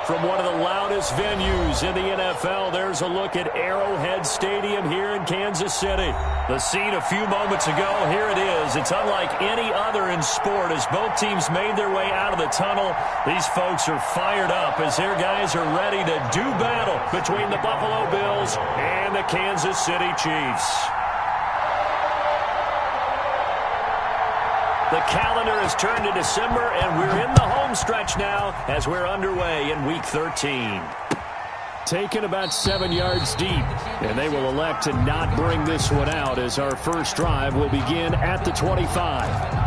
from one of the loudest venues in the NFL. There's a look at Arrowhead Stadium here in Kansas City. The scene a few moments ago, here it is. It's unlike any other in sport as both teams made their way out of the tunnel. These folks are fired up as their guys are ready to do battle between the Buffalo Bills and the Kansas City Chiefs. The calendar has turned to December, and we're in the home stretch now as we're underway in Week 13. Taken about 7 yards deep, and they will elect to not bring this one out as our first drive will begin at the 25.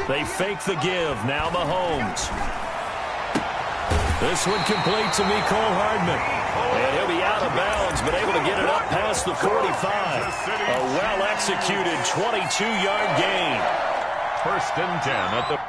They fake the give. Now Mahomes. This one complete to Mecole Hardman. And he'll be out of bounds, but able to get it up past the 45. A well-executed 22-yard gain. 1st and 10 at the...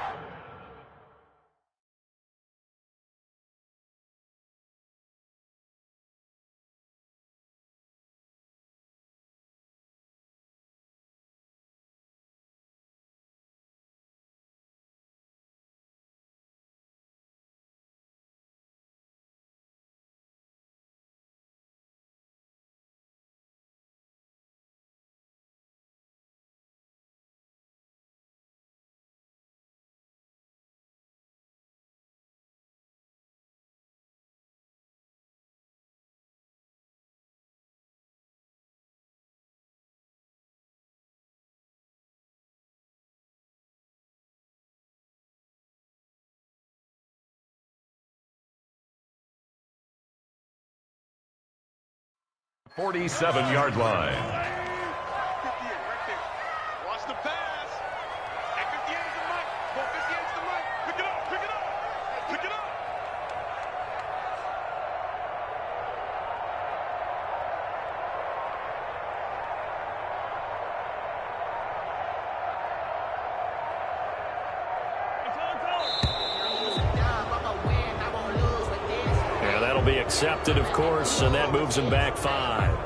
.47-yard line. Watch the pass. At 58 is the mic. Go 58 is the mic. Pick it up. Pick it up. Pick it up. Yeah, that'll be accepted, of course, and that moves him back 5.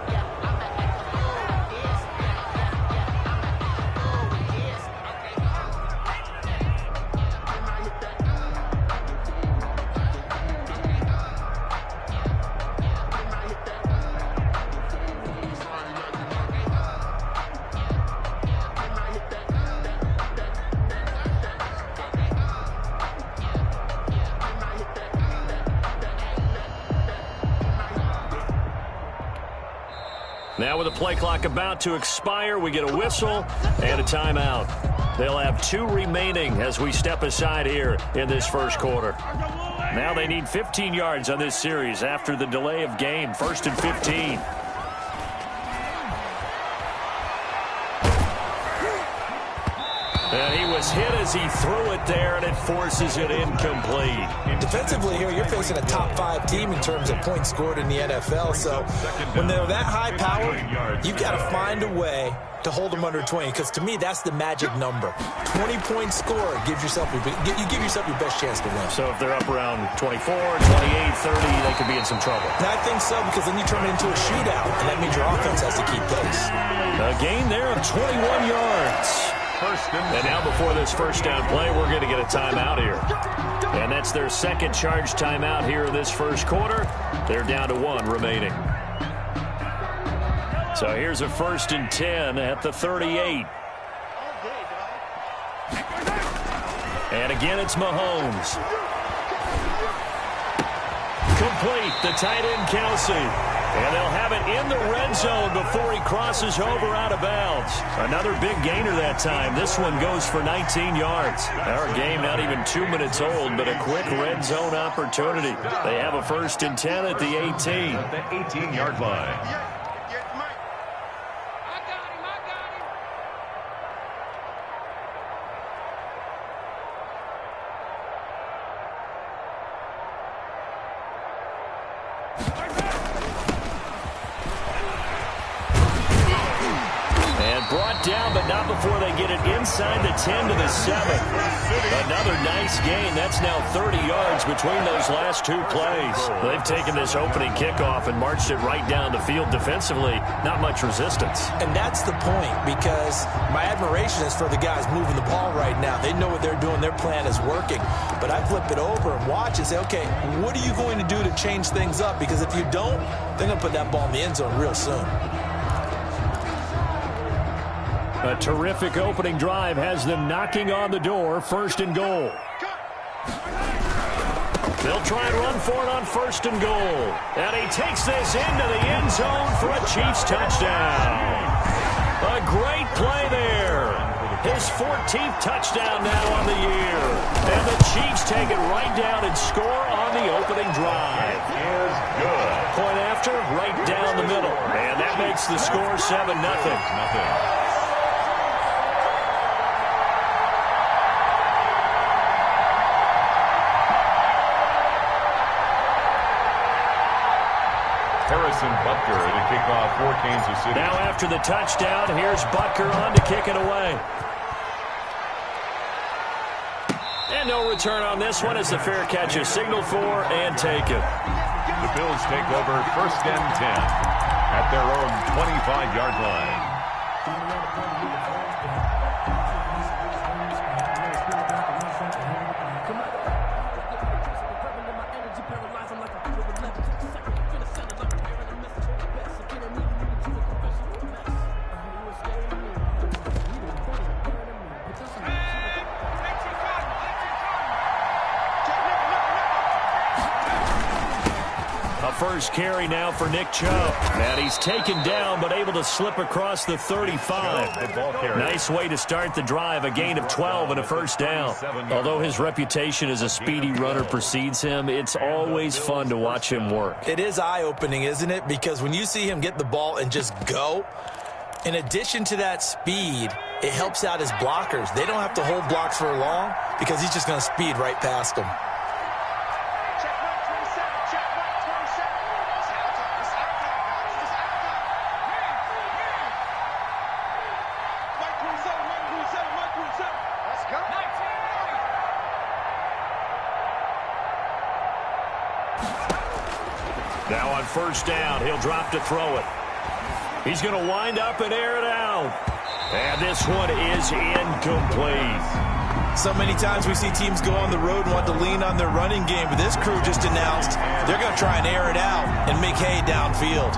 Now with the play clock about to expire, we get a whistle and a timeout. They'll have 2 remaining as we step aside here in this first quarter. Now they need 15 yards on this series after the delay of game. 1st and 15. And he was hit as he threw it there, and it forces it incomplete. Defensively here, you're facing a top-5 team in terms of points scored in the NFL. So when they're that high-powered, you've got to find a way to hold them under 20. Because to me, that's the magic number. 20-point score gives yourself you give yourself your best chance to win. So if they're up around 24, 28, 30, they could be in some trouble. And I think so, because then you turn it into a shootout, and that means your offense has to keep pace. A gain there of 21 yards. And now before this first down play, we're going to get a timeout here. And that's their second charge timeout here in this first quarter. They're down to 1 remaining. So here's a 1st and 10 at the 38. And again, it's Mahomes. Complete, the tight end Kelsey. And they'll have it in the red zone before he crosses over out of bounds. Another big gainer that time. This one goes for 19 yards. Our game not even 2 minutes old, but a quick red zone opportunity. They have a 1st and 10 at the 18. At the 18-yard line. brought down, but not before they get it inside the 10 to the 7. Another nice gain. That's now 30 yards between those last two plays. They've taken this opening kickoff and marched it right down the field defensively. Not much resistance. And that's the point, because my admiration is for the guys moving the ball right now. They know what they're doing. Their plan is working. But I flip it over and watch and say, okay, what are you going to do to change things up? Because if you don't, they're going to put that ball in the end zone real soon. A terrific opening drive has them knocking on the door, 1st and goal. They'll try and run for it on 1st and goal. And he takes this into the end zone for a Chiefs touchdown. A great play there. His 14th touchdown now on the year. And the Chiefs take it right down and score on the opening drive. Is good. Point after, right down the middle. And that makes the score 7-0. Harrison Butker to kick off for Kansas City. Now after the touchdown, here's Butker on to kick it away. And no return on this one as the fair catch is signaled for and taken. The Bills take over 1st and 10 at their own 25-yard line. First carry now for Nick Chubb. And he's taken down but able to slip across the 35. Nice way to start the drive. A gain of 12 and a 1st down. Although his reputation as a speedy runner precedes him, it's always fun to watch him work. It is eye-opening, isn't it? Because when you see him get the ball and just go, in addition to that speed, it helps out his blockers. They don't have to hold blocks for long because he's just going to speed right past them. Now on 1st down, he'll drop to throw it. He's going to wind up and air it out. And this one is incomplete. So many times we see teams go on the road and want to lean on their running game, but this crew just announced they're going to try and air it out and make hay downfield.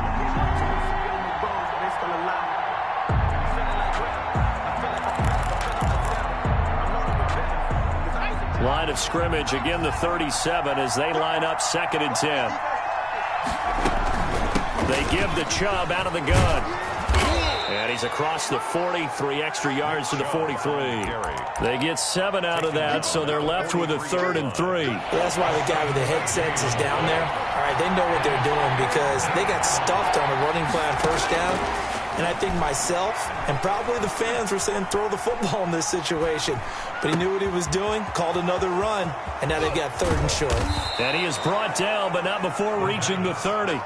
Line of scrimmage, again the 37 as they line up 2nd and 10. They give the Chubb out of the gun. And he's across the 40, 3 extra yards to the 43. They get 7 out of that, so they're left with a 3rd and 3. That's why the guy with the headsets is down there. All right, they know what they're doing because they got stuffed on a running play on 1st down. And I think myself and probably the fans were saying throw the football in this situation. But he knew what he was doing, called another run, and now they got 3rd and short. And he is brought down, but not before reaching the 30.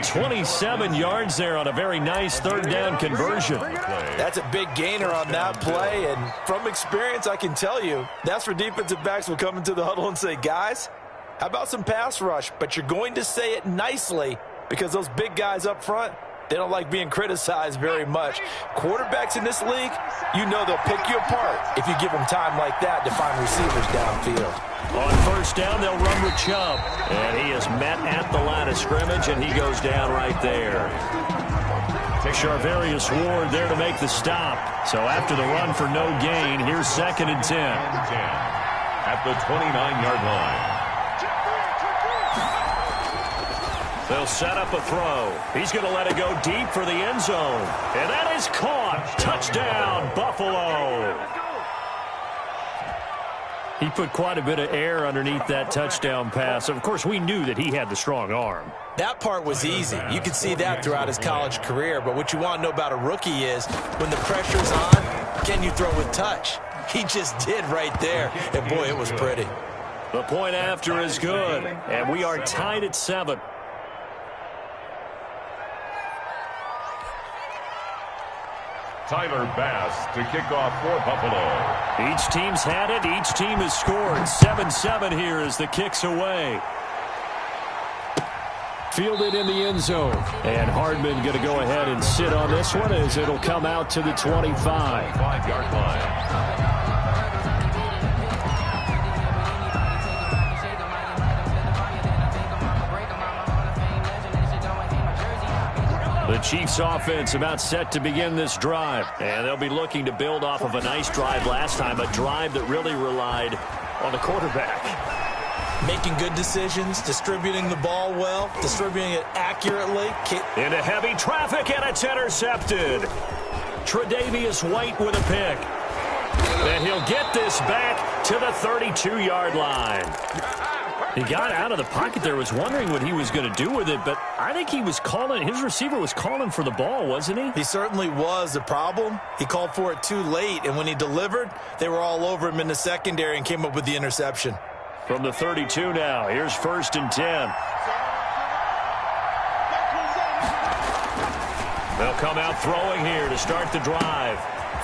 27 yards there on a very nice 3rd down conversion. That's a big gainer on that play, and from experience, I can tell you, that's where defensive backs will come into the huddle and say, guys, how about some pass rush? But you're going to say it nicely because those big guys up front, they don't like being criticized very much. Quarterbacks in this league, you know they'll pick you apart if you give them time like that to find receivers downfield. On 1st down, they'll run with Chubb. And he is met at the line of scrimmage, and he goes down right there. Charvarius Ward there to make the stop. So after the run for no gain, here's 2nd and 10. At the 29-yard line. They'll set up a throw. He's going to let it go deep for the end zone. And that is caught. Touchdown, Buffalo. He put quite a bit of air underneath that touchdown pass. Of course, we knew that he had the strong arm. That part was easy. You could see that throughout his college career. But what you want to know about a rookie is when the pressure's on, can you throw with touch? He just did right there. And, boy, it was pretty. The point after is good. And we are tied at 7. Tyler Bass to kick off for Buffalo. Each team's had it. Each team has scored. 7-7 here as the kick's away. Fielded in the end zone. And Hardman going to go ahead and sit on this one as it'll come out to the 25. 5-yard line. The Chiefs offense about set to begin this drive. And they'll be looking to build off of a nice drive last time, a drive that really relied on the quarterback. Making good decisions, distributing the ball well, distributing it accurately. Into heavy traffic, and it's intercepted. Tre'Davious White with a pick. And he'll get this back to the 32-yard line. He got out of the pocket there, was wondering what he was going to do with it, but I think he was calling, his receiver was calling for the ball, wasn't he? He certainly was. The problem, he called for it too late, and when he delivered, they were all over him in the secondary and came up with the interception. From the 32 now, here's 1st and 10. They'll come out throwing here to start the drive.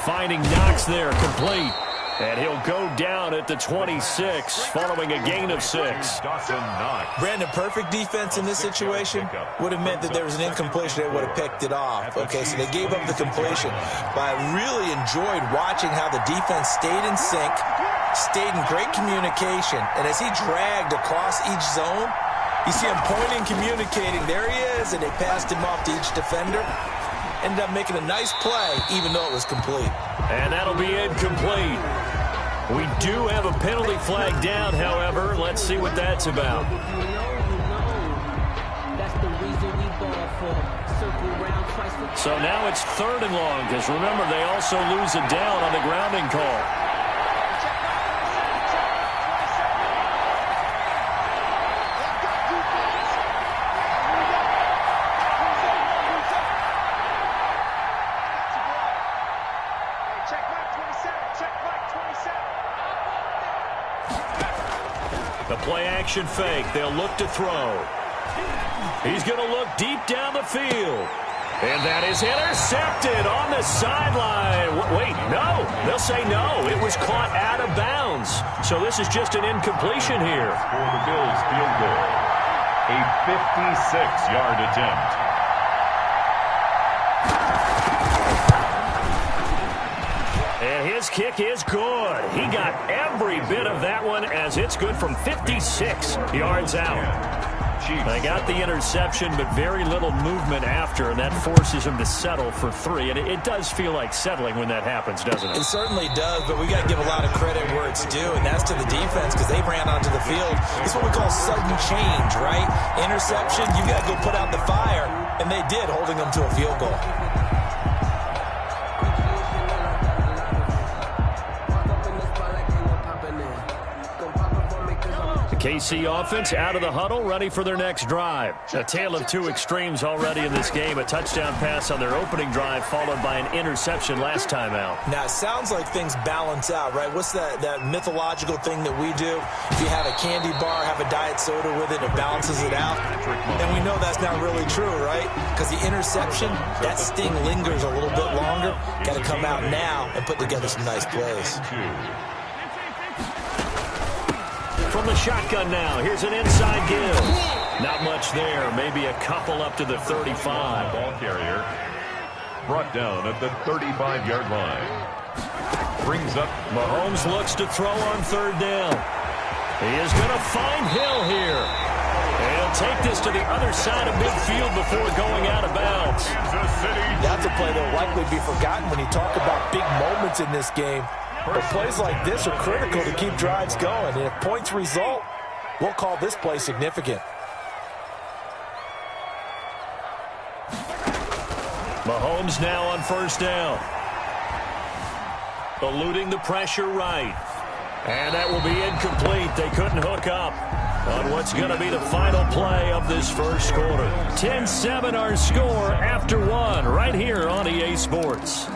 Finding Knox there, complete. And he'll go down at the 26, following a gain of 6. Brandon, perfect defense in this situation would have meant that there was an incompletion. They would have picked it off. Okay, so they gave up the completion. But I really enjoyed watching how the defense stayed in sync, stayed in great communication. And as he dragged across each zone, you see him pointing, communicating. There he is, and they passed him off to each defender. Ended up making a nice play, even though it was complete. And that'll be incomplete. We do have a penalty flag down, however. Let's see what that's about. So now it's 3rd and long, because remember, they also lose a down on the grounding call. Play-action fake. They'll look to throw. He's going to look deep down the field. And that is intercepted on the sideline. Wait, no. They'll say no. It was caught out of bounds. So this is just an incompletion here. For the Bills field goal. A 56-yard attempt. And his kick is good. He got every bit of that one as it's good from 56 yards out. They got the interception, but very little movement after, and that forces him to settle for 3. And it does feel like settling when that happens, doesn't it? It certainly does, but we got to give a lot of credit where it's due, and that's to the defense because they ran onto the field. It's what we call sudden change, right? Interception, you got to go put out the fire, and they did, holding them to a field goal. KC offense out of the huddle, ready for their next drive. A tale of two extremes already in this game. A touchdown pass on their opening drive, followed by an interception last time out. Now, it sounds like things balance out, right? What's that mythological thing that we do? If you have a candy bar, have a diet soda with it, it balances it out. And we know that's not really true, right? Because the interception, that sting lingers a little bit longer. Got to come out now and put together some nice plays. From the shotgun now, here's an inside give. Not much there, maybe a couple up to the 35. Ball carrier brought down at the 35-yard line. Brings up. Mahomes looks to throw on 3rd down. He is going to find Hill here. And he'll take this to the other side of midfield before going out of bounds. That's a play that will likely be forgotten when you talk about big moments in this game. But plays like this are critical to keep drives going. And if points result, we'll call this play significant. Mahomes now on 1st down. Eluding the pressure right. And that will be incomplete. They couldn't hook up on what's going to be the final play of this first quarter. 10-7 our score after 1 right here on EA Sports.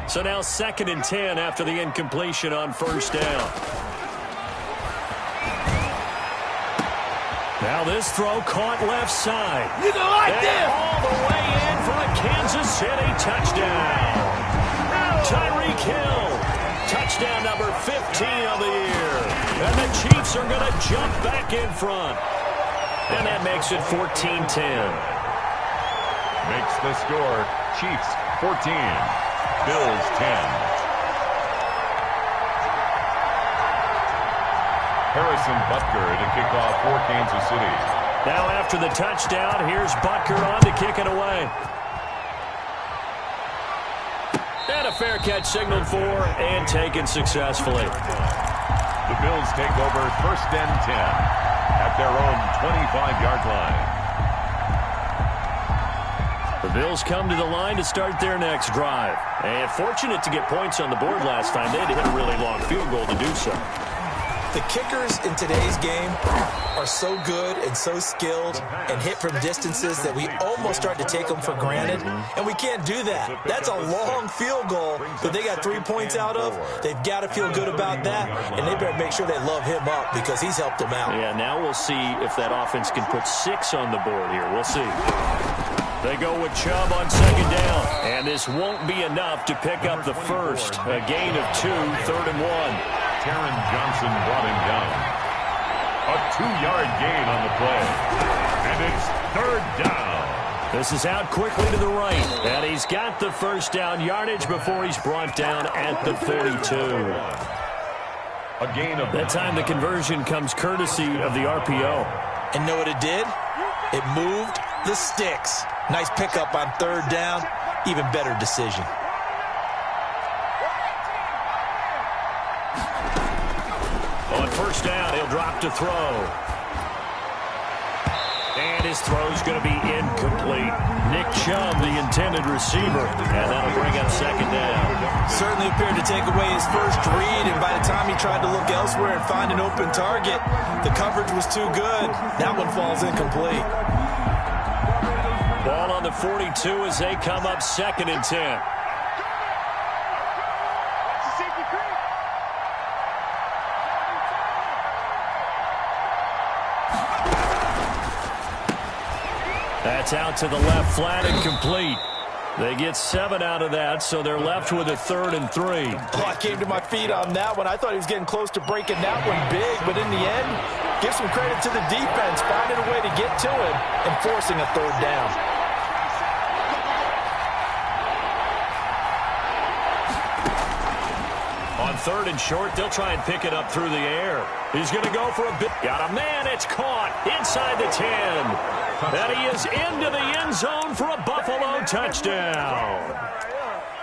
So now 2nd and 10 after the incompletion on 1st down. Now this throw caught left side. You don't like and this! All the way in for a Kansas City touchdown. Tyreek Hill. Touchdown number 15 of the year. And the Chiefs are going to jump back in front. And that makes it 14-10. Makes the score Chiefs 14, Bills 10. Harrison Butker to kick off for Kansas City. Now after the touchdown, here's Butker on to kick it away. And a fair catch signaled for and taken successfully. The Bills take over 1st and 10 at their own 25-yard line. The Bills come to the line to start their next drive. And fortunate to get points on the board last time. They had to hit a really long field goal to do so. The kickers in today's game are so good and so skilled and hit from distances that we almost start to take them for granted, and we can't do that. That's a long field goal that they got 3 points out of. They've got to feel good about that, and they better make sure they love him up because he's helped them out. Yeah, now we'll see if that offense can put 6 on the board here. We'll see. They go with Chubb on 2nd down, and this won't be enough to pick up the first. A gain of 2, 3rd and 1. Taron Johnson brought him down. A 2-yard gain on the play. And it's 3rd down. This is out quickly to the right. And he's got the first down yardage before he's brought down at the 42. A gain of that time the conversion comes courtesy of the RPO. And know what it did? It moved the sticks. Nice pickup on 3rd down. Even better decision. On 1st down, he'll drop to throw. And his throw's going to be incomplete. Nick Chubb, the intended receiver, and that'll bring up 2nd down. Certainly appeared to take away his first read, and by the time he tried to look elsewhere and find an open target, the coverage was too good. That one falls incomplete. Ball on the 42 as they come up 2nd and 10. That's out to the left, flat and complete. They get 7 out of that, so they're left with a 3rd and 3. Oh, I came to my feet on that one. I thought he was getting close to breaking that one big, but in the end, give some credit to the defense, finding a way to get to him and forcing a 3rd down. On 3rd and short, they'll try and pick it up through the air. He's going to go for a bit. Got a man. It's caught inside the 10. And he is into the end zone for a Buffalo touchdown.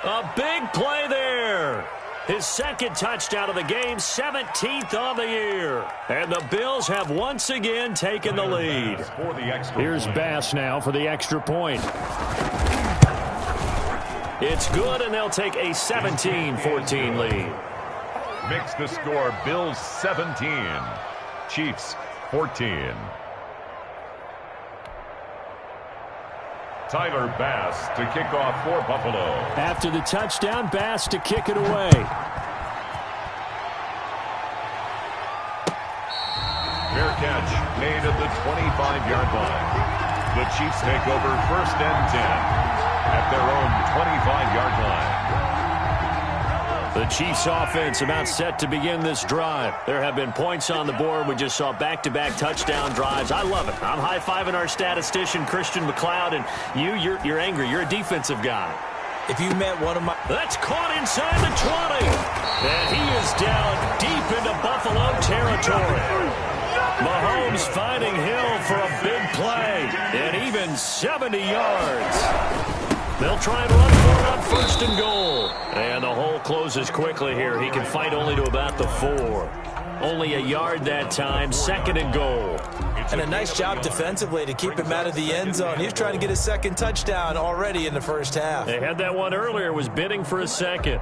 A big play there. His 2nd touchdown of the game, 17th on the year. And the Bills have once again taken the lead. Here's Bass now for the extra point. It's good, and they'll take a 17-14 lead. Makes the score Bills 17, Chiefs 14. Tyler Bass to kick off for Buffalo. After the touchdown, Bass to kick it away. Fair catch made at the 25-yard line. The Chiefs take over 1st and 10 at their own 25-yard line. The Chiefs offense about set to begin this drive. There have been points on the board. We just saw back-to-back touchdown drives. I love it. I'm high-fiving our statistician, Christian McLeod, and you're angry. You're a defensive guy. If you met one of my... That's caught inside the 20. And he is down deep into Buffalo territory. Mahomes finding Hill for a big play. And even 70 yards. They'll try and run for it on 1st and goal. And the hole closes quickly here. He can fight only to about the 4. Only a yard that time. 2nd and goal. And a nice job defensively to keep him out of the end zone. He's trying to get his 2nd touchdown already in the 1st half. They had that one earlier. Was bidding for a 2nd.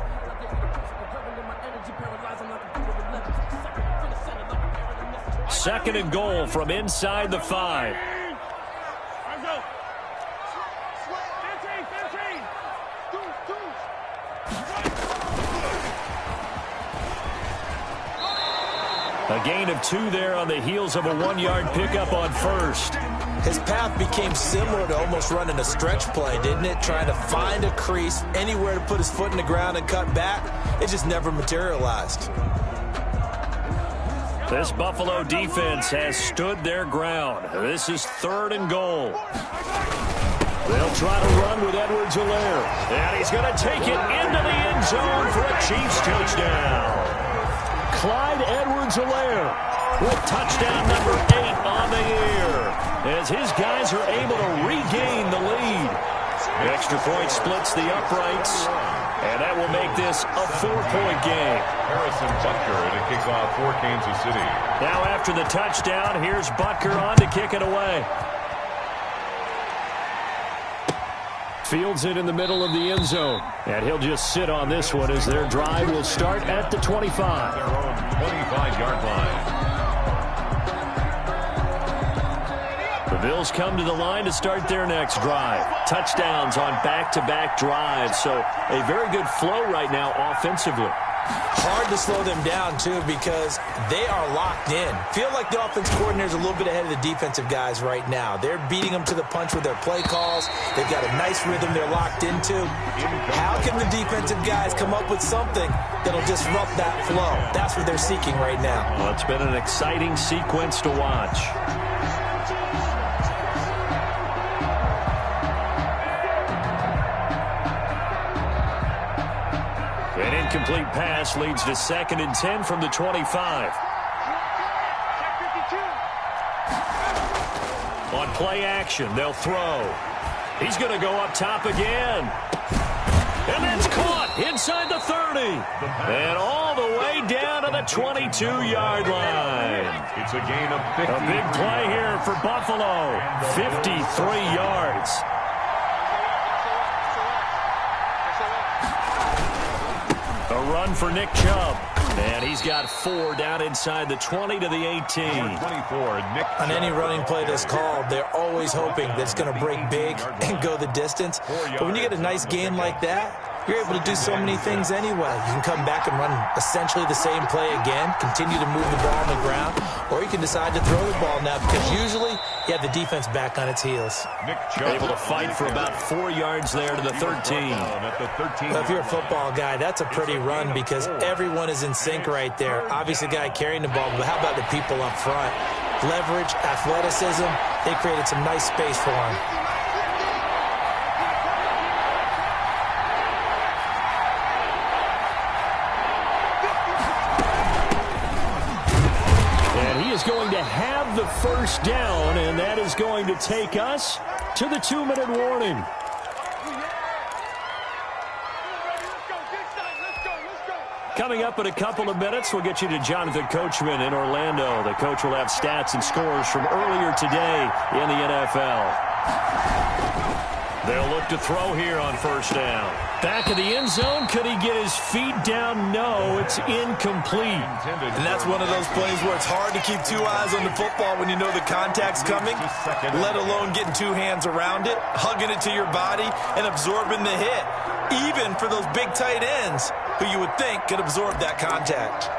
2nd and goal from inside the 5. A gain of 2 there on the heels of a 1-yard pickup on first. His path became similar to almost running a stretch play, didn't it? Trying to find a crease, anywhere to put his foot in the ground and cut back. It just never materialized. This Buffalo defense has stood their ground. This is 3rd and goal. They'll try to run with Edwards-Helaire. And he's going to take it into the end zone for a Chiefs touchdown. Clyde Edwards-Helaire with touchdown number 8 on the year, as his guys are able to regain the lead. The extra point splits the uprights, and that will make this a 4-point game. Harrison Butker to kick off for Kansas City. Now after the touchdown, here's Butker on to kick it away. Fields it in the middle of the end zone. And he'll just sit on this one as their drive will start at the 25. Their own 25-yard line. The Bills come to the line to start their next drive. Touchdowns on back-to-back drives. So a very good flow right now offensively. Hard to slow them down, too, because they are locked in. Feel like the offense coordinator's a little bit ahead of the defensive guys right now. They're beating them to the punch with their play calls. They've got a nice rhythm they're locked into. How can the defensive guys come up with something that'll disrupt that flow? That's what they're seeking right now. Well, it's been an exciting sequence to watch. An incomplete pass leads to 2nd and 10 from the 25. On play action, they'll throw. He's going to go up top again. And that's caught inside the 30. And all the way down to the 22-yard line. It's a gain of 50. A big play here for Buffalo. 53 yards. A run for Nick Chubb. And he's got 4 down inside the 20 to the 18. 24, Nick On any running play that's called, they're always hoping that it's going to break big and go the distance. But when you get a nice game like that, you're able to do so many things anyway. You can come back and run essentially the same play again, continue to move the ball on the ground, or you can decide to throw the ball now because usually you have the defense back on its heels. Nick Chubb able to fight for about 4 yards there to the 13. Well, if you're a football guy, that's a pretty run because everyone is in sync right there. Obviously, the guy carrying the ball, but how about the people up front? Leverage, athleticism, they created some nice space for him. Going to have the first down, and that is going to take us to the 2-minute warning. Coming up in a couple of minutes, we'll get you to Jonathan Coachman in Orlando. The coach will have stats and scores from earlier today in the NFL. They'll look to throw here on first down. Back of the end zone. Could he get his feet down? No, it's incomplete. And that's one of those plays where it's hard to keep 2 eyes on the football when you know the contact's coming, let alone getting 2 hands around it, hugging it to your body, and absorbing the hit. Even for those big tight ends who you would think could absorb that contact.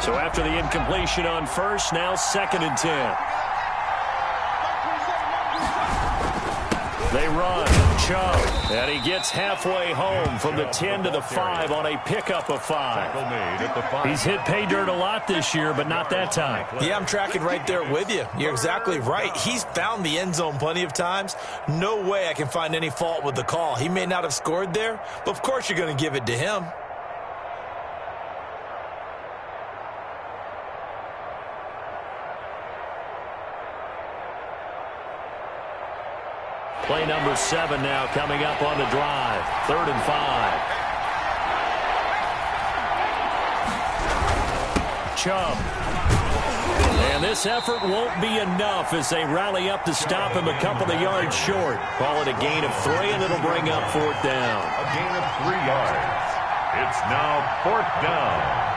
So after the incompletion on first, now 2nd and 10. They run. Chubb. And he gets halfway home from the 10 to the 5 on a pickup of 5. He's hit pay dirt a lot this year, but not that time. Yeah, I'm tracking right there with you. You're exactly right. He's found the end zone plenty of times. No way I can find any fault with the call. He may not have scored there, but of course you're going to give it to him. Play number 7 now coming up on the drive. 3rd and 5. Chubb. And this effort won't be enough as they rally up to stop him a couple of yards short. Call it a gain of 3, and it'll bring up 4th down. A gain of 3 yards. It's now 4th down.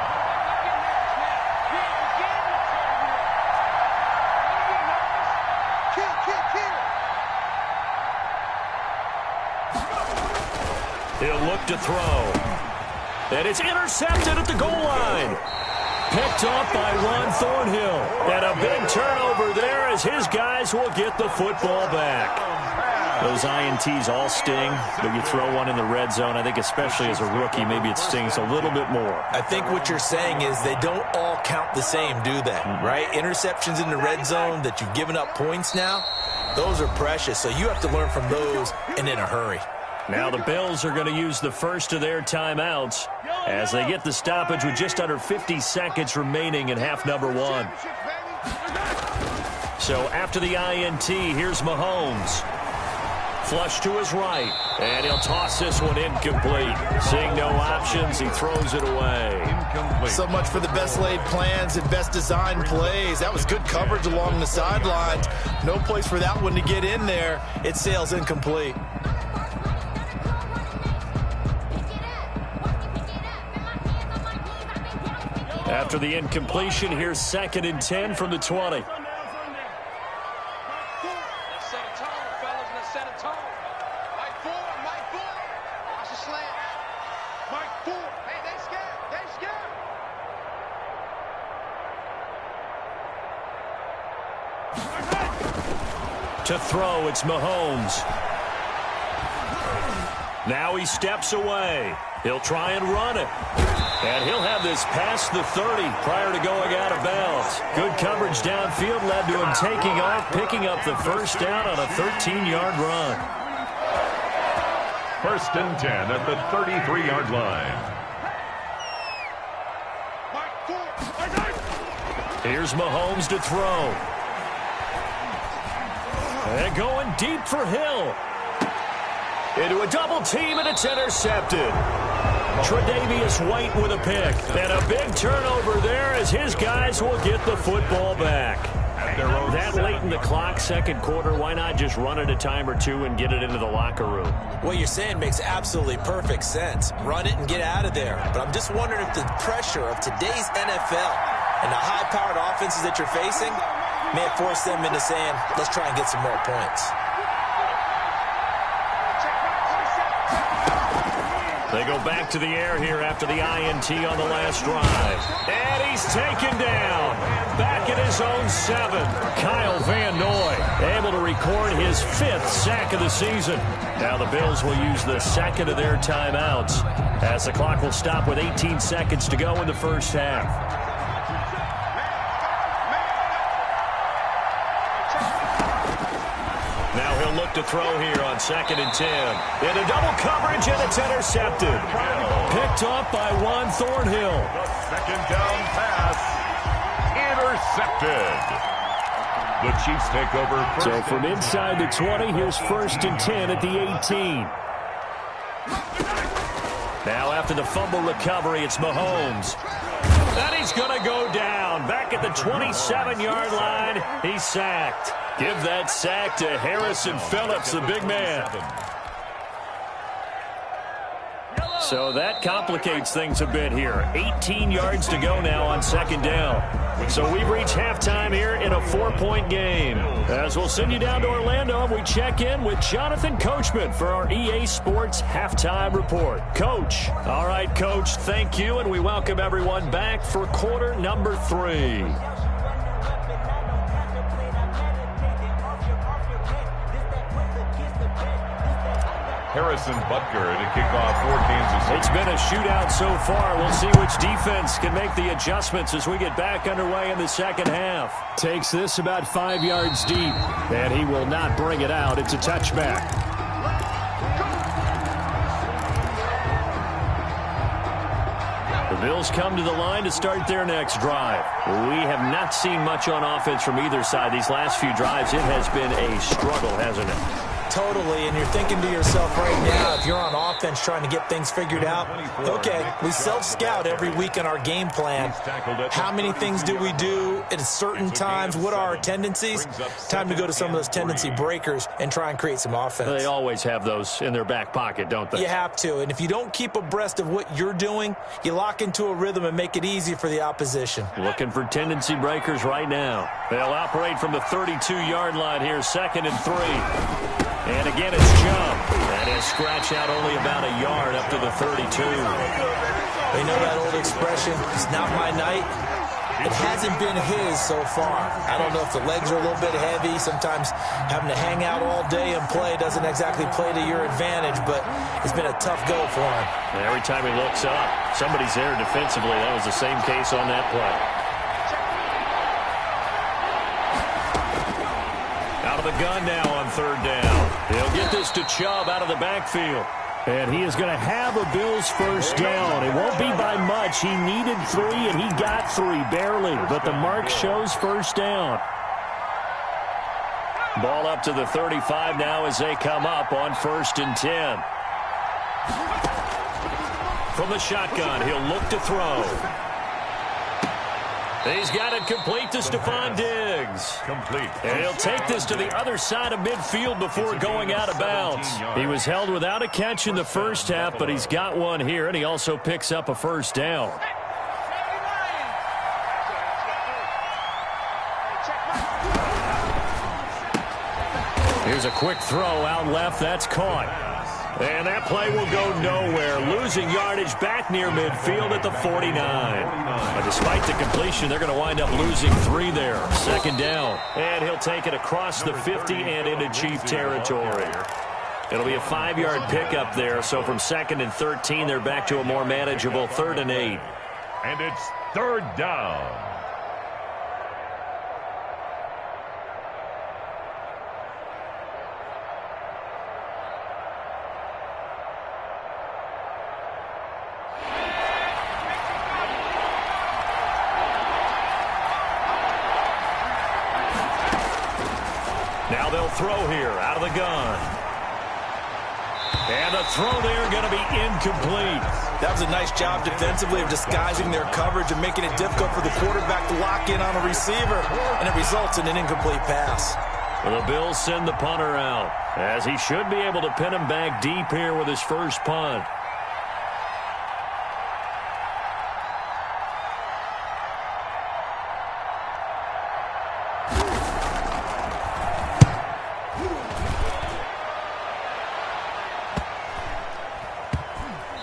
He'll look to throw. And it's intercepted at the goal line. Picked up by Ron Thornhill. And a big turnover there as his guys will get the football back. Those INTs all sting, but you throw one in the red zone, I think especially as a rookie, maybe it stings a little bit more. I think what you're saying is they don't all count the same, do they? Right? Interceptions in the red zone that you've given up points now, those are precious. So you have to learn from those and in a hurry. Now the Bills are going to use the first of their timeouts as they get the stoppage with just under 50 seconds remaining in half number one. So after the INT, here's Mahomes. Flush to his right, and he'll toss this one incomplete. Seeing no options, he throws it away. Incomplete. So much for the best laid plans and best designed plays. That was good coverage along the sidelines. No place for that one to get in there. It sails incomplete. After the incompletion, here's 2nd and 10 from the 20. To throw, it's Mahomes. Now he steps away. He'll try and run it. And he'll have this past the 30 prior to going out of bounds. Good coverage downfield led to him taking off, picking up the first down on a 13-yard run. 1st and 10 at the 33-yard line. Here's Mahomes to throw. And going deep for Hill. Into a double team, and it's intercepted. Tre'Davious White with a pick. And a big turnover there as his guys will get the football back. That late in the clock, second quarter, why not just run it a time or two and get it into the locker room? What you're saying makes absolutely perfect sense. Run it and get out of there. But I'm just wondering if the pressure of today's NFL and the high-powered offenses that you're facing may have forced them into saying, let's try and get some more points. They go back to the air here after the INT on the last drive. And he's taken down. Back at his own 7. Kyle Van Noy able to record his 5th sack of the season. Now the Bills will use the second of their timeouts as the clock will stop with 18 seconds to go in the first half. Look to throw here on 2nd and 10. In a double coverage, and it's intercepted. Picked up by Juan Thornhill. The 2nd down pass. Intercepted. The Chiefs take over. So from inside the 20, here's 1st and 10 at the 18. Now after the fumble recovery, it's Mahomes. And he's going to go down. Back at the 27-yard line, he's sacked. Give that sack to Harrison Phillips, the big man. So that complicates things a bit here. 18 yards to go now on 2nd down. So we've reached halftime here in a 4-point game. As we'll send you down to Orlando, we check in with Jonathan Coachman for our EA Sports Halftime Report. Coach. All right, Coach, thank you, and we welcome everyone back for quarter number 3. Harrison Butker to kick off for Kansas City. It's been a shootout so far. We'll see which defense can make the adjustments as we get back underway in the second half. Takes this about 5 yards deep, and he will not bring it out. It's a touchback. The Bills come to the line to start their next drive. We have not seen much on offense from either side. These last few drives, it has been a struggle, hasn't it? Totally, and you're thinking to yourself right now, if you're on offense trying to get things figured out, okay, we self-scout every week in our game plan. How many things do we do at certain times? What are our tendencies? Time to go to some of those tendency breakers and try and create some offense. They always have those in their back pocket, don't they? You have to, and if you don't keep abreast of what you're doing, you lock into a rhythm and make it easy for the opposition. Looking for tendency breakers right now. They'll operate from the 32-yard line here, 2nd and 3. And again, it's jump. And his scratch out only about a yard up to the 32. You know that old expression, it's not my night? It hasn't been his so far. I don't know if the legs are a little bit heavy. Sometimes having to hang out all day and play doesn't exactly play to your advantage, but it's been a tough go for him. Every time he looks up, somebody's there defensively. That was the same case on that play. Out of the gun now on third down. He'll get this to Chubb out of the backfield. And he is going to have a Bills first down. It won't be by much. He needed 3, and he got 3, barely. But the mark shows first down. Ball up to the 35 now as they come up on 1st and 10. From the shotgun, he'll look to throw. He's got it complete to Stephon Diggs. Complete. And he'll take this to the other side of midfield before going out of bounds. He was held without a catch in the first half, but he's got one here, and he also picks up a first down. Here's a quick throw out left. That's caught. And that play will go nowhere. Losing yardage back near midfield at the 49. But despite the completion, they're going to wind up losing 3 there. 2nd down. And he'll take it across the 50 and into Chief territory. It'll be a 5-yard pickup there. So from 2nd and 13, they're back to a more manageable 3rd and 8. And it's 3rd down. Now they'll throw here out of the gun. And the throw there going to be incomplete. That was a nice job defensively of disguising their coverage and making it difficult for the quarterback to lock in on a receiver. And it results in an incomplete pass. Well, the Bills send the punter out, as he should be able to pin him back deep here with his first punt.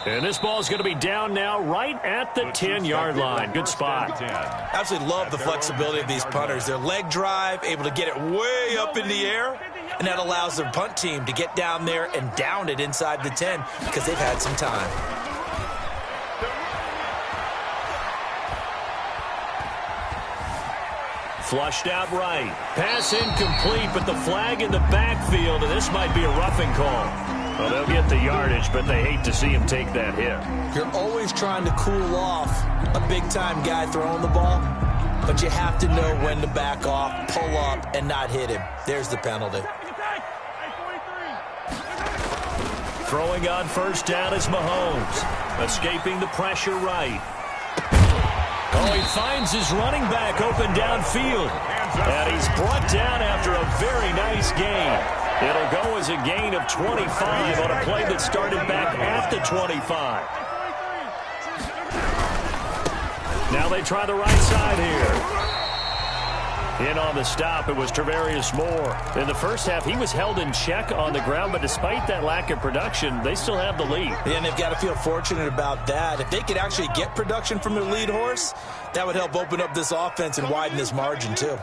And this ball is going to be down now right at the 10-yard line. Good spot. Absolutely love the flexibility of these punters. Their leg drive, able to get it way up in the air, and that allows their punt team to get down there and down it inside the 10 because they've had some time. Flushed out right. Pass incomplete, but the flag in the backfield, and this might be a roughing call. Well, they'll get the yardage, but they hate to see him take that hit. You're always trying to cool off a big-time guy throwing the ball, but you have to know when to back off, pull up, and not hit him. There's the penalty. Throwing on first down is Mahomes. Escaping the pressure right. Oh, he finds his running back open downfield. And he's brought down after a very nice gain. It'll go as a gain of 25 on a play that started back at the 25. Now they try the right side here. In on the stop, it was Travarius Moore. In the first half, he was held in check on the ground, but despite that lack of production, they still have the lead. And they've got to feel fortunate about that. If they could actually get production from their lead horse, that would help open up this offense and widen this margin, too.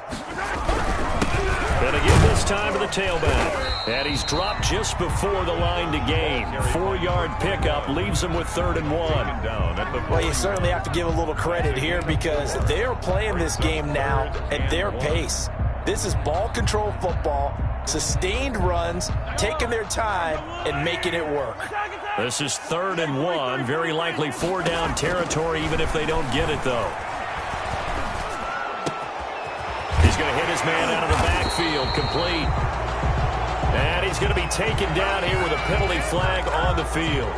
Going to give this time to the tailback. And he's dropped just before the line to gain. 4-yard pickup leaves him with 3rd and 1. Well, you certainly have to give a little credit here because they are playing this game now at their pace. This is ball control football, sustained runs, taking their time, and making it work. This is 3rd and 1. Very likely 4-down territory, even if they don't get it, though. He's going to hit his man out of the backfield, complete. And he's going to be taken down here with a penalty flag on the field.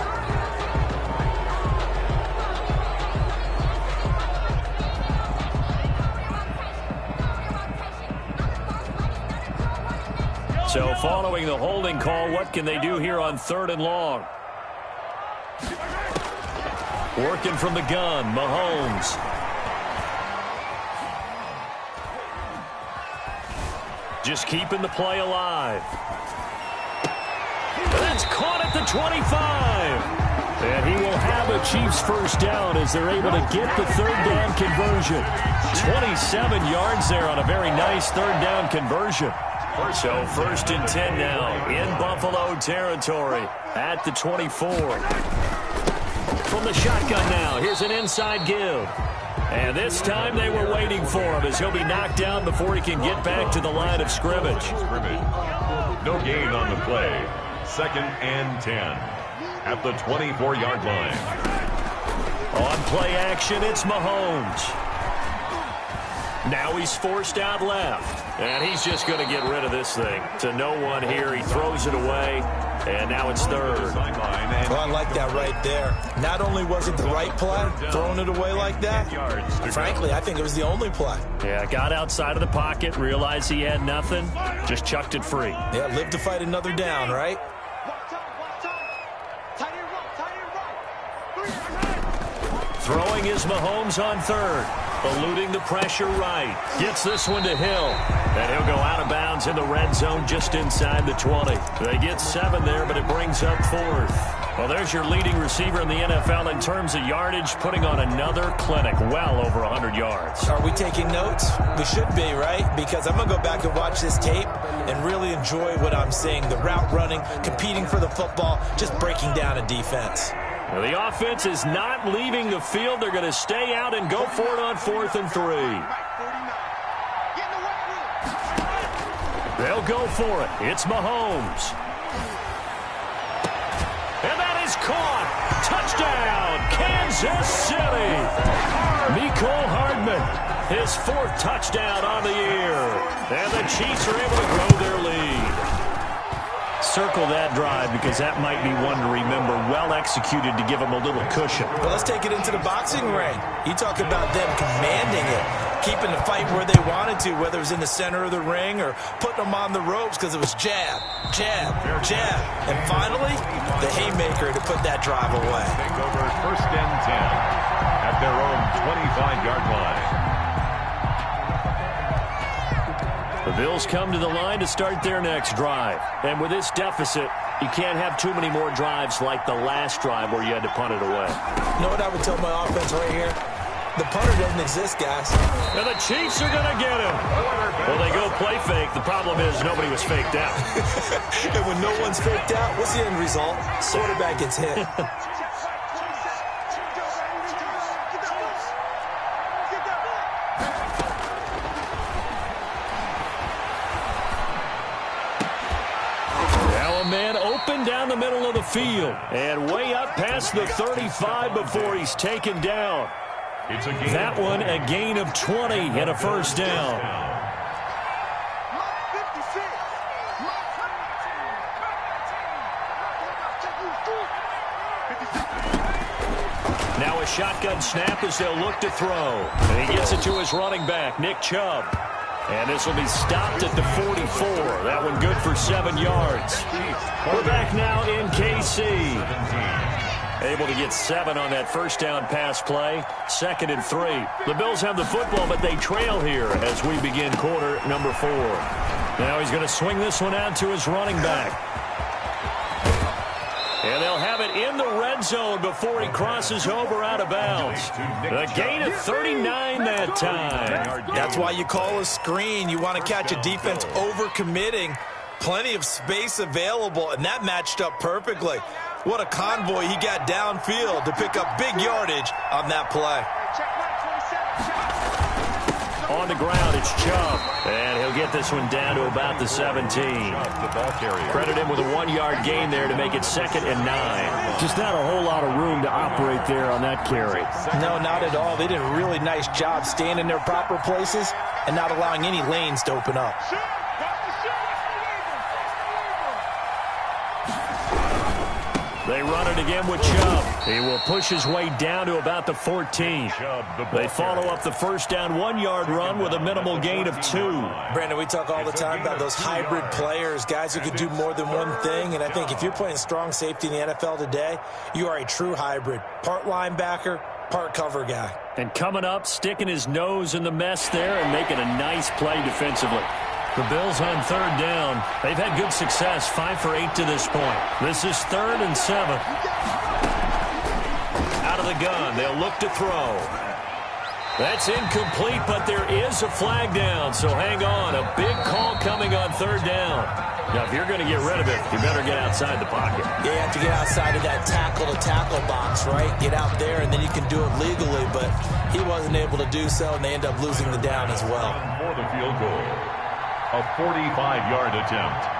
So following the holding call, what can they do here on 3rd and long? Working from the gun, Mahomes. Just keeping the play alive. That's caught at at the 25. And he will have a Chiefs first down as they're able to get the third down conversion. 27 yards there on a very nice third down conversion. So first and 10 now in Buffalo territory at the 24. From the shotgun now, here's an inside give. And this time they were waiting for him as he'll be knocked down before he can get back to the line of scrimmage. No gain on the play. 2nd and 10 at the 24-yard line. On play action, it's Mahomes. Now he's forced out left. And he's just going to get rid of this thing. To no one here. He throws it away. And now it's third. Well, I like that right there. Not only was it the right play, throwing it away like that, frankly, I think it was the only play. Yeah, got outside of the pocket, realized he had nothing, just chucked it free. Yeah, live to fight another down, right? Throwing is Mahomes on third. Eluding the pressure right. Gets this one to Hill. And he'll go out of bounds in the red zone just inside the 20. They get 7 there, but it brings up 4th. Well, there's your leading receiver in the NFL in terms of yardage, putting on another clinic, well over 100 yards. Are we taking notes? We should be, right? Because I'm going to go back and watch this tape and really enjoy what I'm seeing. The route running, competing for the football, just breaking down a defense. Well, the offense is not leaving the field. They're going to stay out and go for it on 4th and 3. They'll go for it. It's Mahomes. And that is caught. Touchdown, Kansas City. Mecole Hardman, his 4th touchdown on the year. And the Chiefs are able to grow their lead. Circle that drive because that might be one to remember. Well executed to give them a little cushion. Well, let's take it into the boxing ring. You talk about them commanding it, keeping the fight where they wanted to, whether it was in the center of the ring or putting them on the ropes because it was jab, jab, jab. And finally, the haymaker to put that drive away. Take over 1st and 10 at their own 25-yard line. The Bills come to the line to start their next drive. And with this deficit, you can't have too many more drives like the last drive where you had to punt it away. You know what I would tell my offense right here? The punter doesn't exist, guys. And the Chiefs are going to get him. Well, they go play fake. The problem is nobody was faked out. And when no one's faked out, what's the end result? Quarterback gets hit. Man open down the middle of the field and way up past the 35 before he's taken down. That one a gain of 20 and a first down. Now a shotgun snap as they'll look to throw. And he gets it to his running back, Nick Chubb. And this will be stopped at the 44. That one good for 7 yards. We're back now in KC. Able to get 7 on that first down pass play. 2nd and 3. The Bills have the football, but they trail here as we begin quarter number 4. Now he's going to swing this one out to his running back. And they'll have it in the red zone before he crosses over out of bounds. A gain of 39 that time. That's why you call a screen. You want to catch a defense over-committing. Plenty of space available, and that matched up perfectly. What a convoy he got downfield to pick up big yardage on that play. On the ground, it's Chubb. And he'll get this one down to about the 17. Credit him with a 1-yard gain there to make it 2nd and 9. Just not a whole lot of room to operate there on that carry. No, not at all. They did a really nice job staying in their proper places and not allowing any lanes to open up. They run it again with Chubb. He will push his way down to about the 14. They follow up the first down 1-yard run with a minimal gain of 2. Brandon, we talk all the time about those hybrid players, guys who can do more than one thing. And I think if you're playing strong safety in the NFL today, you are a true hybrid. Part linebacker, part cover guy. And coming up, sticking his nose in the mess there and making a nice play defensively. The Bills on third down. They've had good success, 5 for 8 to this point. This is 3rd and 7. Out of the gun, they'll look to throw. That's incomplete, but there is a flag down, so hang on. A big call coming on third down. Now, if you're going to get rid of it, you better get outside the pocket. Yeah, you have to get outside of that tackle-to-tackle box, right? Get out there, and then you can do it legally, but he wasn't able to do so, and they end up losing the down as well. For the field goal, a 45-yard attempt.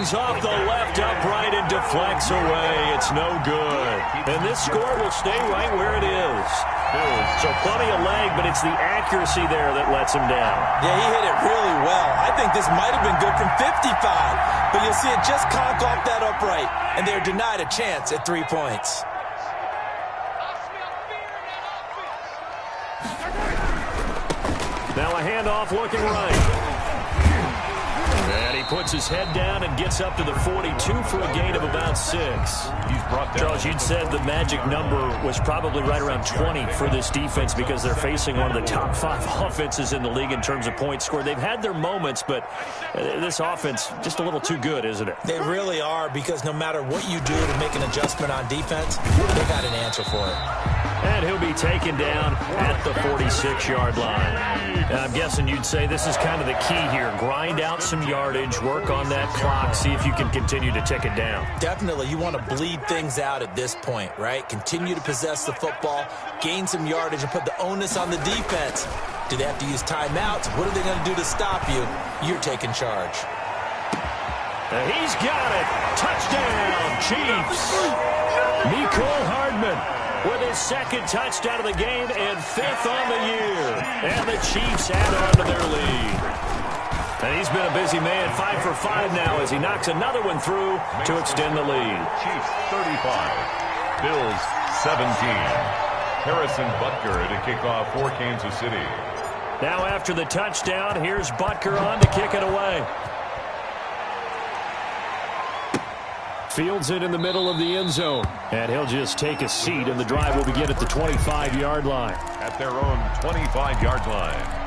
Off the left upright and deflects away. It's no good. And this score will stay right where it is. So plenty of leg, but it's the accuracy there that lets him down. Yeah, he hit it really well. I think this might have been good from 55. But you'll see it just conk off that upright. And they're denied a chance at 3 points. Now a handoff looking right. And he puts his head down and gets up to the 42 for a gain of about 6. He's brought down. Charles, you'd said the magic number was probably right around 20 for this defense because they're facing one of the top 5 offenses in the league in terms of points scored. They've had their moments, but this offense just a little too good, isn't it? They really are, because no matter what you do to make an adjustment on defense, they got an answer for it. And he'll be taken down at the 46-yard line. And I'm guessing you'd say this is kind of the key here. Grind out some yardage, work on that clock, see if you can continue to tick it down. Definitely. You want to bleed things out at this point, right? Continue to possess the football, gain some yardage, and put the onus on the defense. Do they have to use timeouts? What are they going to do to stop you? You're taking charge. And he's got it. Touchdown, Chiefs. Nicole Hardman with his 2nd touchdown of the game and 5th on the year. And the Chiefs add on to their lead. And he's been a busy man, 5 for 5 now as he knocks another one through to extend the lead. Chiefs 35, Bills 17. Harrison Butker to kick off for Kansas City. Now after the touchdown, here's Butker on to kick it away. Fields it in the middle of the end zone. And he'll just take a seat, and the drive will begin at the 25-yard line. At their own 25-yard line.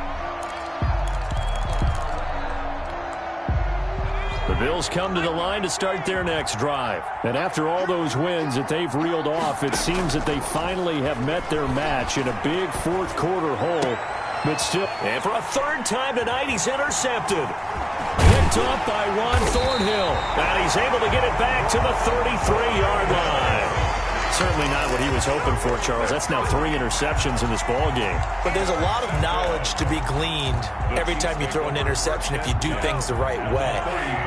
The Bills come to the line to start their next drive. And after all those wins that they've reeled off, it seems that they finally have met their match in a big fourth-quarter hole. But still, and for a 3rd time tonight, he's intercepted. Picked up by Ron Thornhill. And he's able to get it back to the 33-yard line. Certainly not what he was hoping for, Charles. That's now 3 interceptions in this ball game. But there's a lot of knowledge to be gleaned every time you throw an interception if you do things the right way.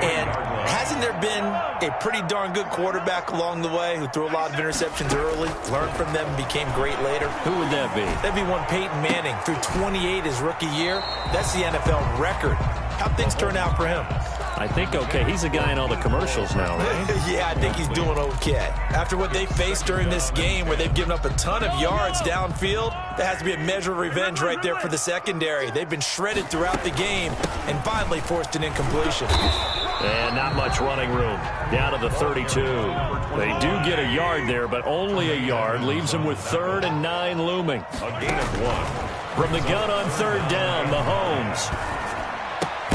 And hasn't there been a pretty darn good quarterback along the way who threw a lot of interceptions early, learned from them, and became great later? Who would that be? That'd be one Peyton Manning. Threw 28 his rookie year. That's the NFL record. How'd things turn out for him? I think okay. He's a guy in all the commercials now, right? Yeah, I think he's doing okay. After what they faced during this game where they've given up a ton of yards downfield, that has to be a measure of revenge right there for the secondary. They've been shredded throughout the game and finally forced an incompletion. And not much running room. Down to the 32. They do get a yard there, but only a yard. Leaves them with 3rd and 9 looming. A gain of 1. From the gun on 3rd down, Mahomes.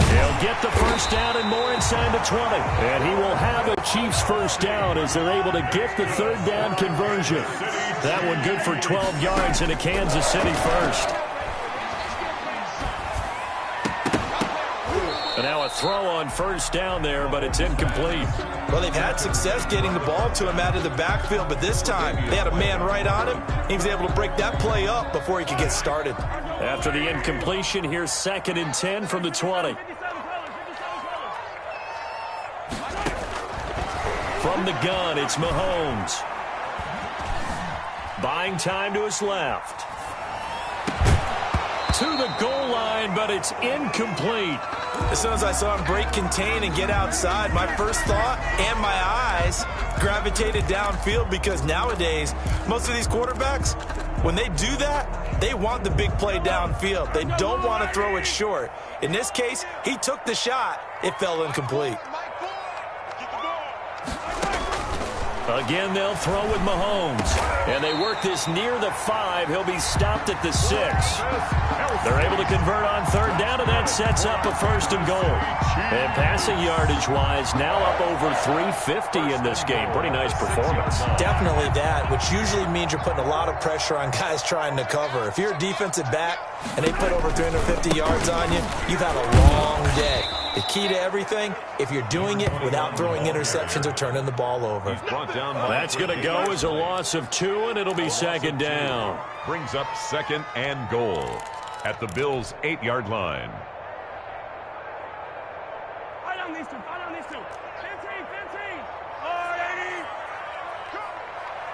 He'll get the first down and more inside the 20. And he will have a Chiefs first down as they're able to get the 3rd down conversion. That one good for 12 yards and a Kansas City first. And now a throw on first down there, but it's incomplete. Well, they've had success getting the ball to him out of the backfield, but this time they had a man right on him. He was able to break that play up before he could get started. After the incompletion, here's 2nd and 10 from the 20. From the gun, it's Mahomes. Buying time to his left. To the goal line, but it's incomplete. As soon as I saw him break contain and get outside, my first thought and my eyes gravitated downfield, because nowadays, most of these quarterbacks, when they do that, they want the big play downfield. They don't want to throw it short. In this case, he took the shot. It fell incomplete. Again, they'll throw with Mahomes. And they work this near the 5. He'll be stopped at the 6. They're able to convert on third down, and that sets up a 1st and goal. And passing yardage-wise, now up over 350 in this game. Pretty nice performance. Definitely that, which usually means you're putting a lot of pressure on guys trying to cover. If you're a defensive back and they put over 350 yards on you, you've had a long day. The key to everything, if you're doing it without throwing interceptions or turning the ball over. That's going to go as a loss of 2, and it'll be 2nd down. Brings up 2nd and goal at the Bills' 8-yard line. Fight on these two. 15.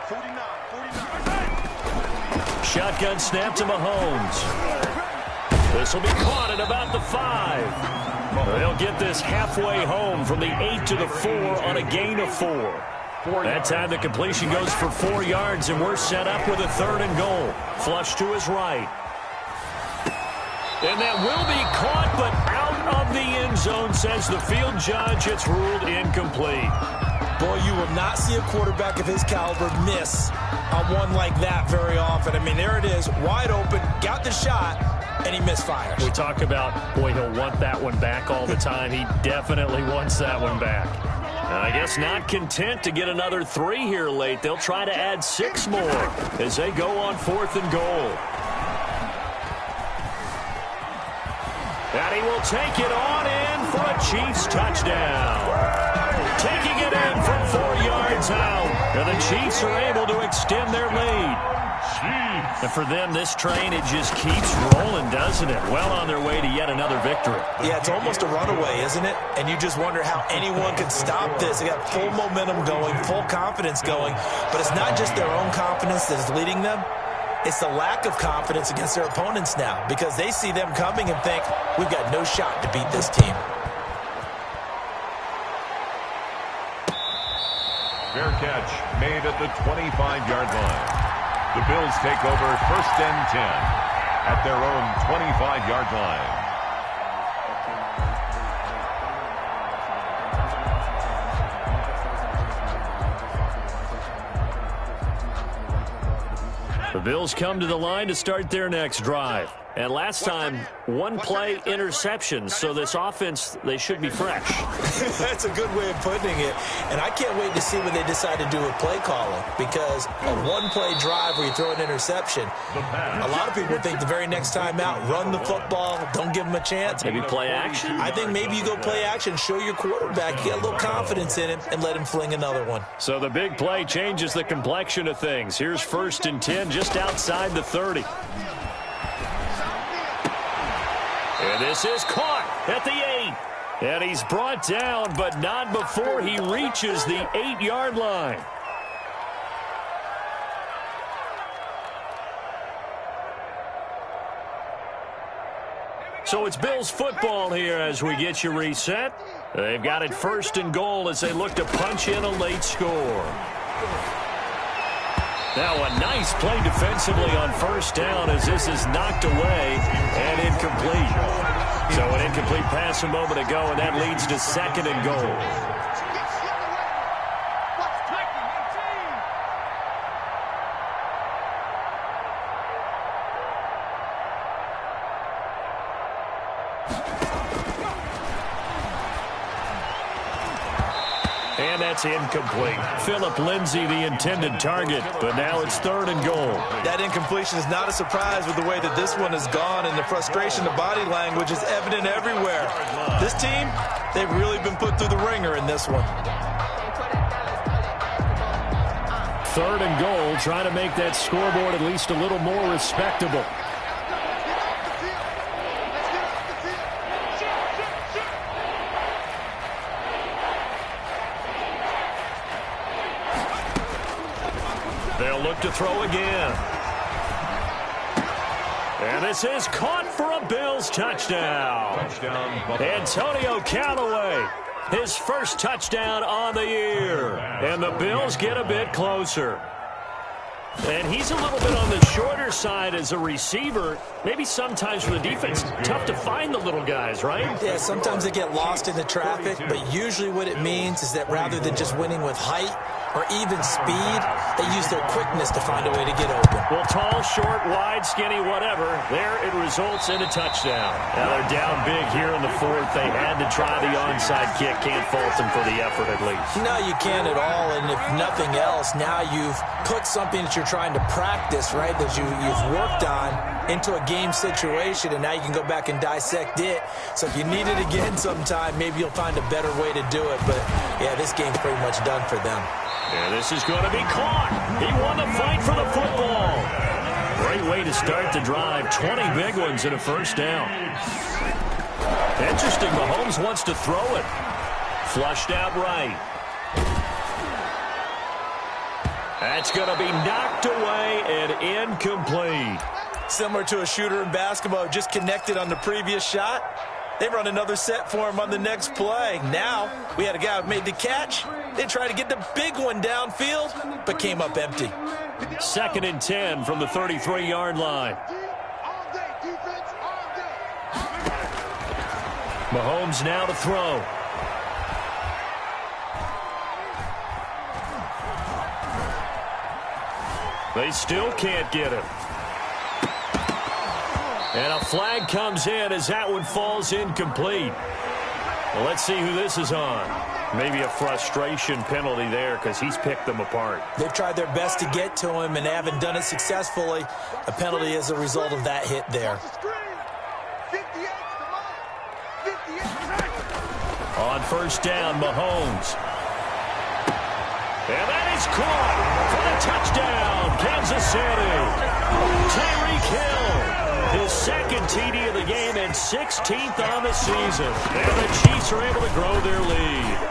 49. Shotgun snap to Mahomes. This will be caught at about the 5. They'll get this halfway home from the 8 to the 4 on a gain of 4. That time the completion goes for 4 yards, and we're set up with a 3rd and goal. Flush to his right. And that will be caught, but out of the end zone, says the field judge. It's ruled incomplete. Boy, you will not see a quarterback of his caliber miss on one like that very often. I mean, there it is, wide open, got the shot, and he misfires. We talk about, boy, he'll want that one back all the time. He definitely wants that one back. I guess not content to get another 3 here late. They'll try to add 6 more as they go on 4th and goal. And he will take it on in for a Chiefs touchdown. Taking it in from 4 yards out. And the Chiefs are able to extend their lead. And for them, this train, it just keeps rolling, doesn't it? Well on their way to yet another victory. Yeah, it's almost a runaway, isn't it? And you just wonder how anyone could stop this. They got full momentum going, full confidence going. But it's not just their own confidence that is leading them. It's the lack of confidence against their opponents now, because they see them coming and think, we've got no shot to beat this team. Fair catch made at the 25-yard line. The Bills take over 1st and 10 at their own 25-yard line. The Bills come to the line to start their next drive. And last time, 1-play interception, so this offense, they should be fresh. That's a good way of putting it. And I can't wait to see what they decide to do with play calling, because a 1-play drive where you throw an interception, a lot of people think the very next time out, run the football, don't give them a chance. Maybe play action? I think maybe you go play action, show your quarterback, get a little confidence in him, and let him fling another one. So the big play changes the complexion of things. Here's 1st and 10 just outside the 30. And this is caught at the 8. And he's brought down, but not before he reaches the 8-yard line. So it's Bills football here as we get you reset. They've got it 1st and goal as they look to punch in a late score. Now a nice play defensively on 1st down as this is knocked away and incomplete. So an incomplete pass a moment ago, and that leads to 2nd and goal. And that's incomplete. Phillip Lindsay, the intended target, but now it's 3rd and goal. That incompletion is not a surprise with the way that this one has gone, and the frustration of body language is evident everywhere. This team, they've really been put through the ringer in this one. 3rd and goal, trying to make that scoreboard at least a little more respectable. They'll look to throw again. And this is caught for a Bills touchdown. Antonio Callaway, his 1st touchdown on the year. And the Bills get a bit closer. And he's a little bit on the shorter side as a receiver. Maybe sometimes for the defense, tough to find the little guys, right? Yeah, sometimes they get lost in the traffic, but usually what it means is that rather than just winning with height, or even speed. They use their quickness to find a way to get open. Well, tall, short, wide, skinny, whatever. There it results in a touchdown. Now they're down big here in the fourth. They had to try the onside kick. Can't fault them for the effort at least. No, you can't at all. And if nothing else, now you've put something that you're trying to practice, right, that you've worked on into a game situation, and now you can go back and dissect it. So if you need it again sometime, maybe you'll find a better way to do it. But, yeah, this game's pretty much done for them. And this is going to be caught. He won the fight for the football. Great way to start the drive. 20 big ones and a first down. Interesting. Mahomes wants to throw it. Flushed out right. That's going to be knocked away and incomplete. Similar to a shooter in basketball, just connected on the previous shot. They run another set for him on the next play. Now, we had a guy who made the catch. They tried to get the big one downfield, but came up empty. 2nd and 10 from the 33-yard line. Mahomes now to throw. They still can't get him. And a flag comes in as that one falls incomplete. Well, let's see who this is on. Maybe a frustration penalty there because he's picked them apart. They've tried their best to get to him and haven't done it successfully. A penalty as a result of that hit there. On first down, Mahomes. And that is caught for the touchdown, Kansas City. Tyreek Hill. His second TD of the game and 16th on the season. And the Chiefs are able to grow their lead.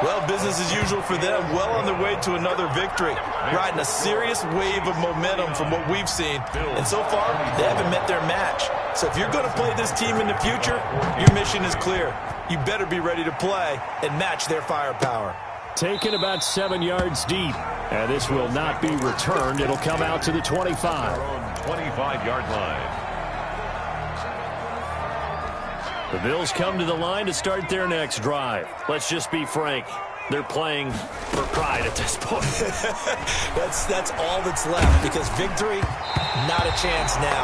Well, business as usual for them. Well on their way to another victory. Riding a serious wave of momentum from what we've seen. And so far, they haven't met their match. So if you're going to play this team in the future, your mission is clear. You better be ready to play and match their firepower. Taken about 7 yards deep. And this will not be returned. It'll come out to the 25. 25-yard line. The Bills come to the line to start their next drive. Let's just be frank. They're playing for pride at this point. That's all that's left because victory, not a chance now.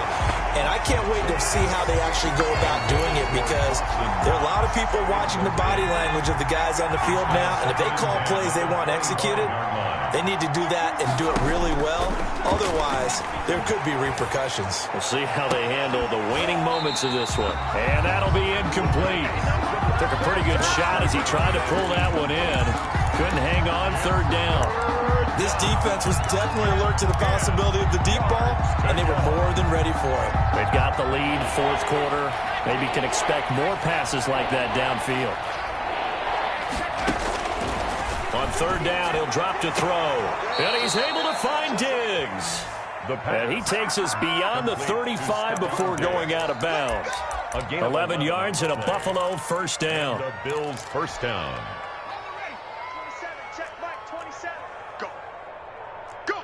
And I can't wait to see how they actually go about doing it because there are a lot of people watching the body language of the guys on the field now. And if they call plays they want executed, they need to do that and do it really well. Otherwise, there could be repercussions. We'll see how they handle the waning moments of this one. And that'll be incomplete. Took a pretty good shot as he tried to pull that one in. Couldn't hang on third down. This defense was definitely alert to the possibility of the deep ball, and they were more than ready for it. They've got the lead, fourth quarter. Maybe can expect more passes like that downfield. On third down, he'll drop to throw. And he's able to find Diggs. And he takes us beyond the 35 before going out of bounds. 11 yards and a Buffalo first down. The Bills first down. 27, check back, 27. Go. Go.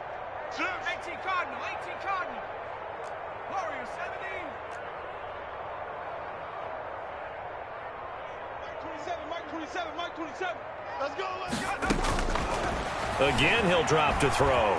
18 Cardinal, 18 Cardinal. Warriors, 17. Mike 27, Mike 27. Let's go, let's go. Again, he'll drop to throw.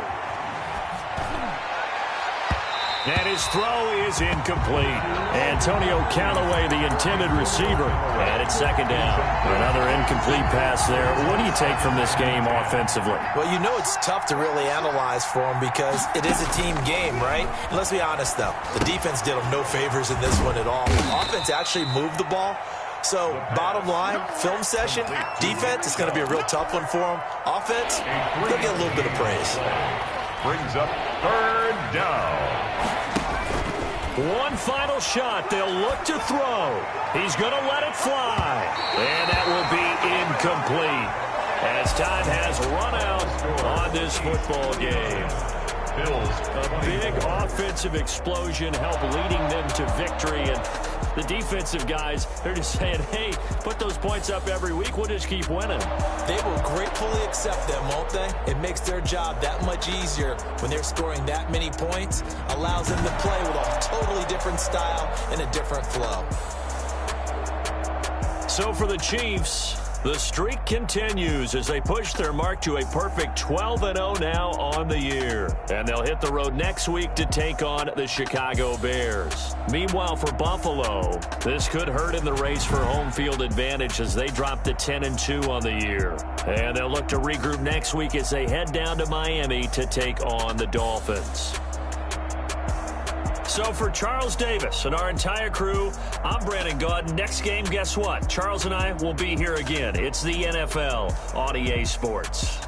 And his throw is incomplete. Antonio Callaway, the intended receiver. And it's second down. Another incomplete pass there. What do you take from this game offensively? Well, you know it's tough to really analyze for them because it is a team game, right? And let's be honest, though. The defense did them no favors in this one at all. Offense actually moved the ball. So, bottom line, film session, defense, it's going to be a real tough one for them. Offense, they'll get a little bit of praise. Brings up third down. One final shot. They'll look to throw. He's going to let it fly. And that will be incomplete as time has run out on this football game. A big offensive explosion helped leading them to victory. And the defensive guys, they're just saying, hey, put those points up every week. We'll just keep winning. They will gratefully accept them, won't they? It makes their job that much easier when they're scoring that many points. Allows them to play with a totally different style and a different flow. So for the Chiefs, The streak continues as they push their mark to a perfect 12-0 now on the year. And they'll hit the road next week to take on the Chicago Bears. Meanwhile, for Buffalo, this could hurt in the race for home field advantage as they drop to 10-2 on the year. And they'll look to regroup next week as they head down to Miami to take on the Dolphins. So for Charles Davis and our entire crew, I'm Brandon Gaudin. Next game, guess what? Charles and I will be here again. It's the NFL on EA Sports.